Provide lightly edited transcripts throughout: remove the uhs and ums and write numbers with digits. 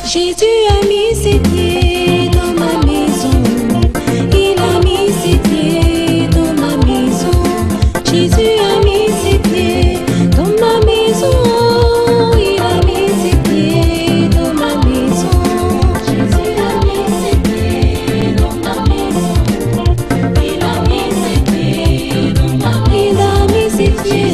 Jésus a mis ses pieds dans ma maison. Il a mis ses pieds dans ma maison. Jésus a mis ses pieds dans ma maison. Il a mis ses pieds dans ma maison. Jésus a mis ses pieds dans ma maison. Il a mis ses pieds dans ma maison. Il a mis ses pieds.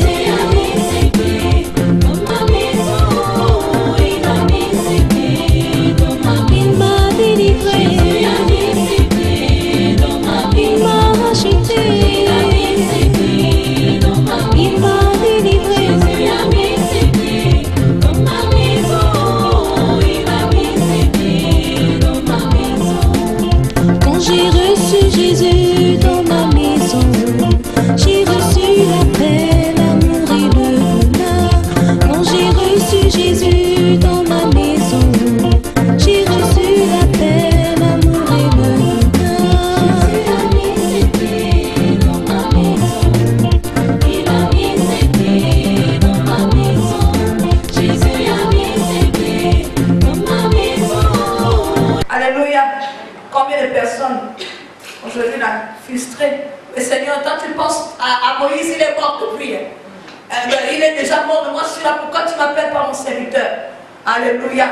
J'ai reçu Jésus dans ma maison. J'ai reçu la paix, l'amour et le bonheur. Quand j'ai reçu Jésus dans ma maison, j'ai reçu la paix, l'amour et le bonheur. Jésus a mis ses pieds dans ma maison. Il a mis ses pieds dans ma maison. Jésus a mis ses pieds dans ma maison. Alléluia. Combien de personnes aujourd'hui là, frustrées? Le Seigneur, quand tu penses à Moïs, il est mort depuis. Il est déjà mort, mais moi je suis là. Pourquoi tu m'appelles pas mon serviteur? Alléluia.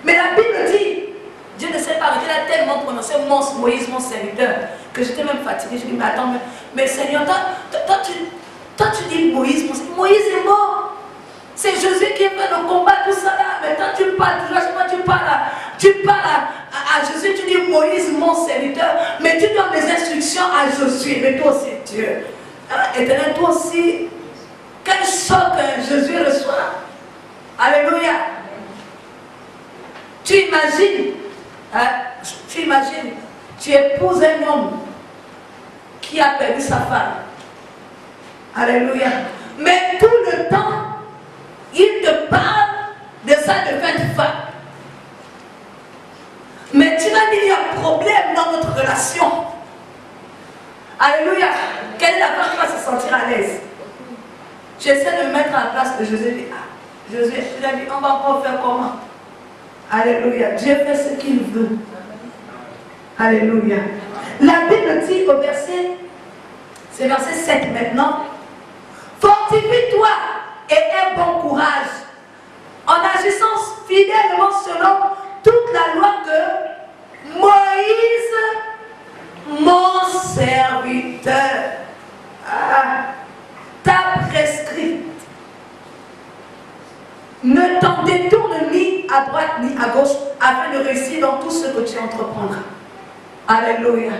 Mais la Bible dit, Dieu ne s'est pas arrêté, il a tellement prononcé Moïs, mon serviteur, que j'étais même fatiguée. Je dis, mais attends, mais Seigneur, toi tu dis Moïs, mon serviteur. Moïs est mort. C'est Jésus qui est fait le combat, tout ça là. Maintenant tu parles, tu parles à Jésus, tu dis Moïs, mon serviteur, mais tu donnes des instructions à Josué. Mais toi aussi, Dieu, Éternel, toi aussi, quel choc Jésus reçoit. Alléluia. Tu imagines, tu épouses un homme qui a perdu sa femme. Alléluia. Mais tout le temps, il te parle de sa devenue femme. Mais tu vas dire, il y a un problème dans notre relation. Alléluia. Quelle est la femme qui va se sentir à l'aise? J'essaie de me mettre à la place de Jésus. Jésus, il a dit, on va encore faire comment? Alléluia. Dieu fait ce qu'il veut. Alléluia. La Bible dit au verset, c'est verset 7 maintenant. Fortifie-toi et aie bon courage, en agissant fidèlement selon toute la loi que Moïse, mon serviteur, t'a prescrite. Ne t'en détourne ni à droite ni à gauche, afin de réussir dans tout ce que tu entreprendras. Alléluia.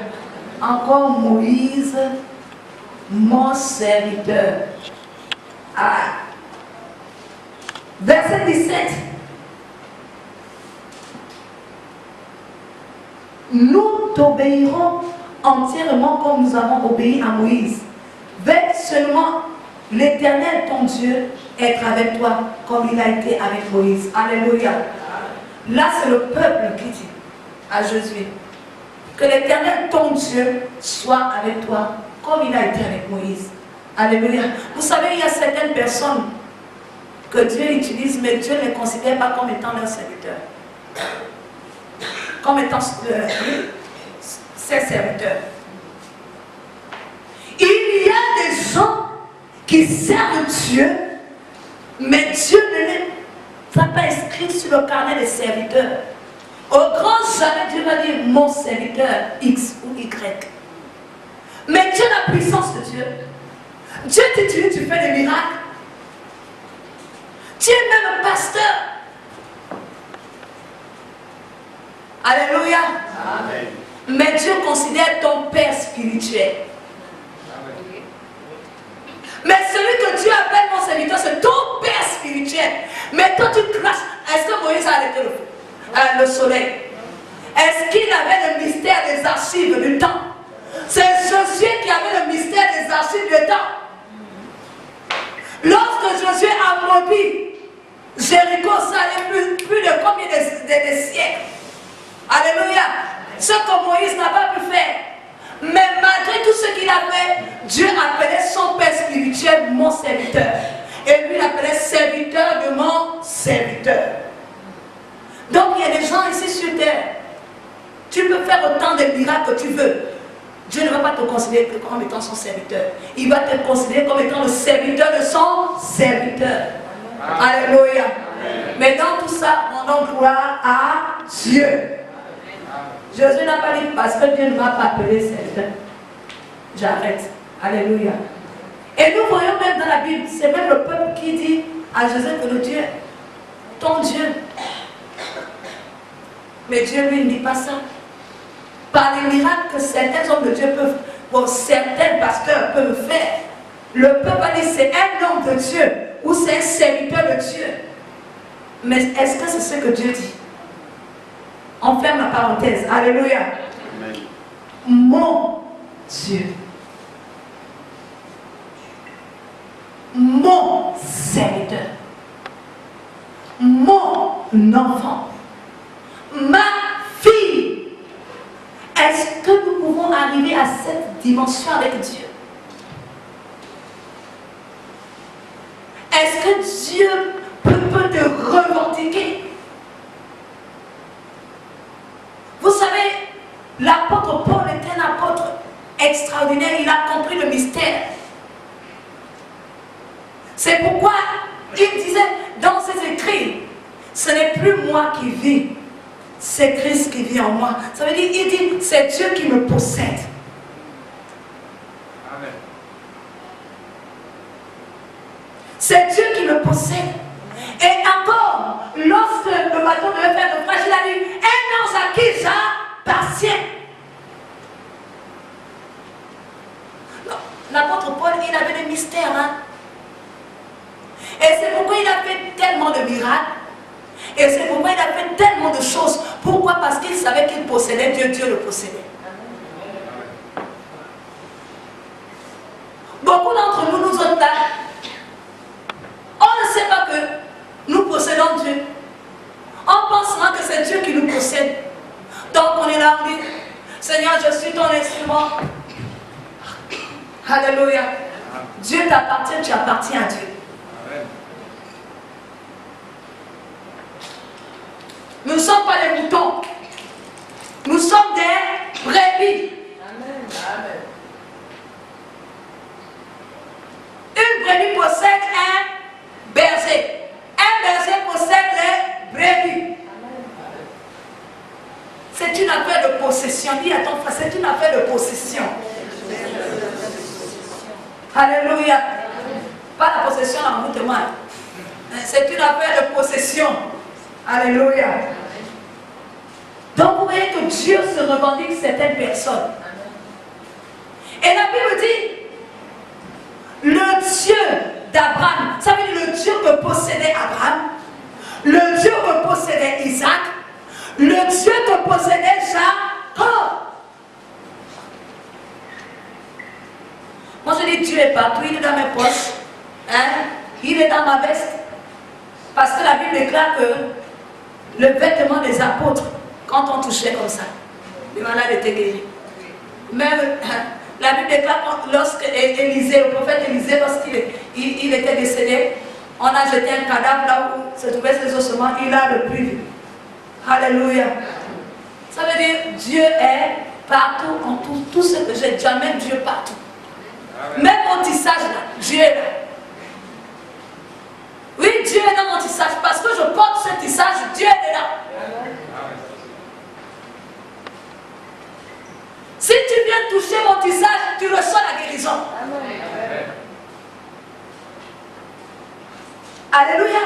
Encore Moïse, mon serviteur. Verset 17. Nous t'obéirons entièrement comme nous avons obéi à Moïse. Veille seulement l'Éternel ton Dieu être avec toi comme il a été avec Moïse. Alléluia. Là c'est le peuple qui dit à Josué que l'Éternel ton Dieu soit avec toi comme il a été avec Moïse. Alléluia. Vous savez, il y a certaines personnes que Dieu utilise, mais Dieu ne les considère pas comme étant leurs serviteurs. Comme étant ses serviteurs. Il y a des gens qui servent Dieu, mais Dieu ne les a pas inscrits sur le carnet des serviteurs. Au grand jamais, Dieu va dire mon serviteur X ou Y. Mais Dieu a la puissance de Dieu. Dieu t'utilise, tu fais des miracles. Tu es même un pasteur. Alléluia. Amen. Mais Dieu considère ton père spirituel. Amen. Mais celui que Dieu appelle mon serviteur, c'est ton père spirituel. Mais toi tu craches. Est-ce que Moïse a arrêté le soleil? Est-ce qu'il avait le mystère des archives du temps? C'est Josué qui avait le mystère des archives du temps. Lorsque Josué a maudit Jéricho, ça allait plus de combien de siècles. Alléluia. Ce que Moïse n'a pas pu faire. Mais malgré tout ce qu'il a fait, Dieu a faire autant de miracles que tu veux. Dieu ne va pas te considérer comme étant son serviteur. Il va te considérer comme étant le serviteur de son serviteur. Alléluia. Mais dans tout ça, on donne gloire à Dieu. Jésus n'a pas dit parce que Dieu ne m'a pas appelé serviteur. J'arrête. Alléluia. Et nous voyons même dans la Bible, c'est même le peuple qui dit à Jésus que le Dieu, ton Dieu. Mais Dieu lui ne dit pas ça. Par les miracles que certains hommes de Dieu peuvent, ou certains pasteurs peuvent faire, le peuple a dit c'est un homme de Dieu ou c'est un serviteur de Dieu. Mais est-ce que c'est ce que Dieu dit? On ferme la parenthèse. Alléluia. Amen. Mon Dieu. Mon serviteur. Mon enfant. Ma fille. Est-ce que nous pouvons arriver à cette dimension avec Dieu? Est-ce que Dieu peut te revendiquer? Vous savez, l'apôtre Paul est un apôtre extraordinaire. Il a compris le mystère. C'est pourquoi il disait dans ses écrits, ce n'est plus moi qui vis, c'est Christ qui vit en moi. Ça veut dire, il dit, c'est Dieu qui me possède. Amen. C'est Dieu qui me possède. Et encore, lorsque le bateau devait faire le naufrage, il a dit, un ange à qui j'appartiens. L'apôtre Paul, il avait des mystères. Hein? Et c'est pourquoi il a fait tellement de miracles. Et c'est pourquoi il a fait tellement de choses. Pourquoi? Parce qu'il savait qu'il possédait Dieu, Dieu le possédait. Beaucoup d'entre nous, nous autres là, on ne sait pas que nous possédons Dieu. On pense que c'est Dieu qui nous possède. Donc on est là, on dit, Seigneur, je suis ton instrument. Alléluia. Dieu t'appartient, tu appartiens à Dieu. Nous ne sommes pas des moutons. Nous sommes des brebis. Amen. Amen. Une brebis possède un berger. Un berger possède les brebis. C'est une affaire de possession. Dis à ton frère, c'est une affaire de possession. Alléluia. Pas la possession en mouvement. C'est une affaire de possession. Alléluia. Donc vous voyez que Dieu se revendique certaines personnes. Et la Bible dit, le Dieu d'Abraham, ça veut dire le Dieu que possédait Abraham, le Dieu que possédait Isaac, le Dieu que possédait Jacob. Moi je dis Dieu est partout, il est dans mes poches, hein? Il est dans ma veste. Parce que la Bible déclare que le vêtement des apôtres, quand on touchait comme ça, les malades étaient guéris. Même la Bible déclare que lorsque Élisée, le prophète Élisée, lorsqu'il était décédé, on a jeté un cadavre là où se trouvaient ses ossements, il a le plus. Alléluia. Ça veut dire Dieu est partout, en tout ce que j'ai, jamais Dieu partout. Même mon tissage là, Dieu est là. Oui, Dieu est dans mon tissage. Parce que je porte ce tissage, Dieu est là. Si tu viens toucher mon tissage, tu reçois la guérison. Alléluia.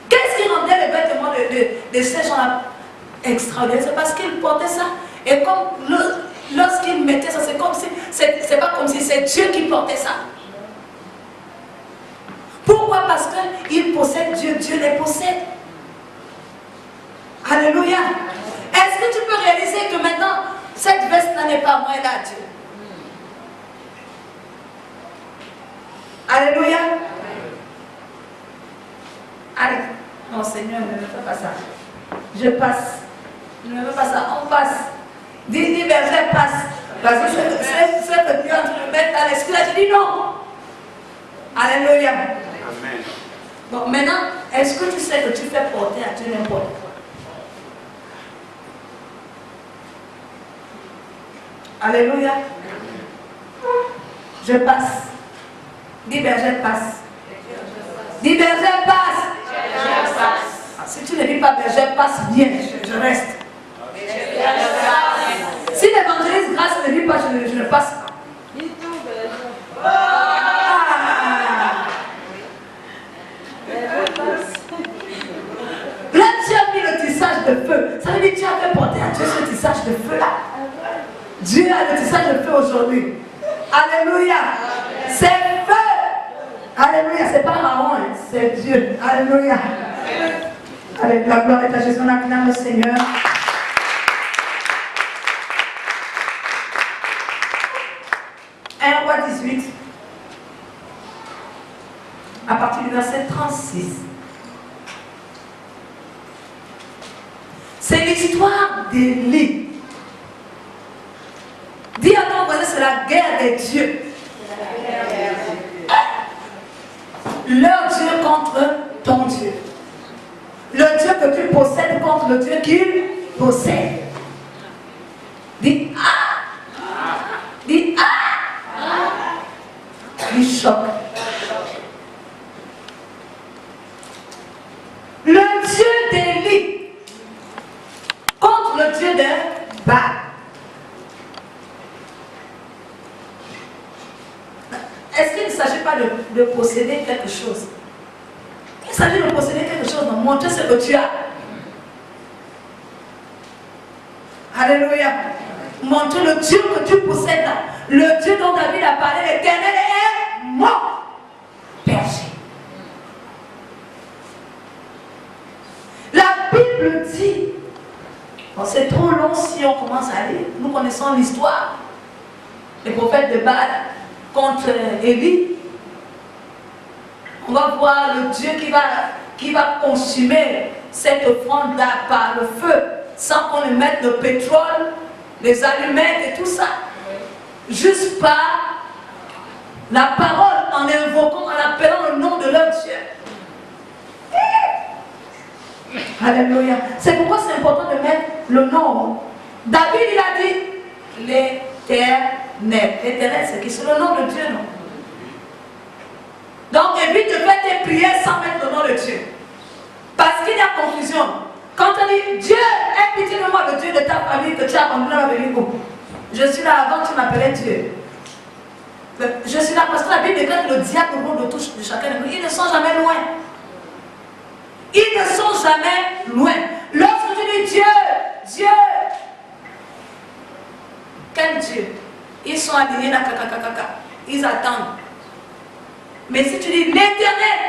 Qu'est-ce qui rendait les vêtements de ces gens-là extraordinaires? C'est parce qu'ils portaient ça. Et comme lorsqu'ils mettaient ça, c'est comme si, c'est pas comme si c'est Dieu qui portait ça. Pourquoi? Parce qu'ils possèdent Dieu, Dieu les possède. Alléluia. Est-ce que tu peux réaliser que maintenant, cette veste-là n'est pas moi, elle a Dieu? Alléluia. Allez. Non, Seigneur, ne me fais pas ça. Je passe. Ne me fais pas ça. On passe. Dis verset passe. Parce que c'est que Dieu est en train de mettre dans l'esprit. Je dis non. Alléluia. Amen. Bon, maintenant, est-ce que tu sais que tu fais porter à Dieu n'importe quoi? Alléluia. Je passe. Dis berger passe. Dis berger passe. Si tu ne dis pas berger passe bien, je reste. Si l'évangéliste grâce ne dit pas, je ne passe pas. Là, tu as mis le tissage de feu. Ça veut dire que tu as fait porter à Dieu ce tissage de feu là. Dieu a le tissage de feu aujourd'hui. Alléluia. C'est feu. Alléluia. C'est pas marron, hein. C'est Dieu. Alléluia. Allez, la gloire est à Jésus. On acclame le Seigneur. 1 Roi 18, à partir du verset 36. C'est l'histoire d'Élie. Dis à ton voisin, c'est la guerre des dieux. Leur Dieu contre ton Dieu. Le Dieu que tu possèdes contre le Dieu qu'il possède. Dis ah. Dis ah. Du choc. Le Dieu d'Élie contre le Dieu de Baal. Est-ce qu'il ne s'agit pas de posséder quelque chose? Il s'agit de posséder quelque chose, de montrer ce que tu as. Alléluia. Montrer le Dieu que tu possèdes là. Le Dieu dont David a parlé, l'Éternel est mon berger. La Bible dit, bon, c'est trop long si on commence à lire, nous connaissons l'histoire, les prophètes de Baal contre Élie. On va voir le Dieu qui va consumer cette offrande-là par le feu, sans qu'on ne mette le pétrole, les allumettes et tout ça. Juste par la parole, en invoquant, en appelant le nom de leur Dieu. Alléluia. C'est pourquoi c'est important de mettre le nom. David, il a dit l'Éternel. L'Éternel, c'est qui? C'est le nom de Dieu, non? Donc évite de faire tes prières sans mettre le nom de Dieu. Parce qu'il y a confusion. Quand on dit Dieu, aie pitié de moi, le Dieu de ta famille que tu as abandonné à venir où? Je suis là avant, tu m'appelais Dieu. Je suis là parce que la Bible déclare que le diable rôde autour de chacun de nous. Ils ne sont jamais loin. Ils ne sont jamais loin. Lorsque tu dis Dieu, Dieu, quel Dieu? Ils sont alignés là, ils attendent. Mais si tu dis l'Éternel,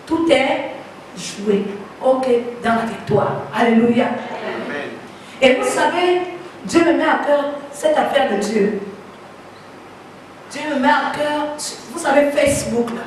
tout est joué. Ok, dans la victoire. Alléluia. Amen. Et vous savez, Dieu me met à cœur cette affaire de Dieu. Dieu me met à cœur, vous savez, Facebook là.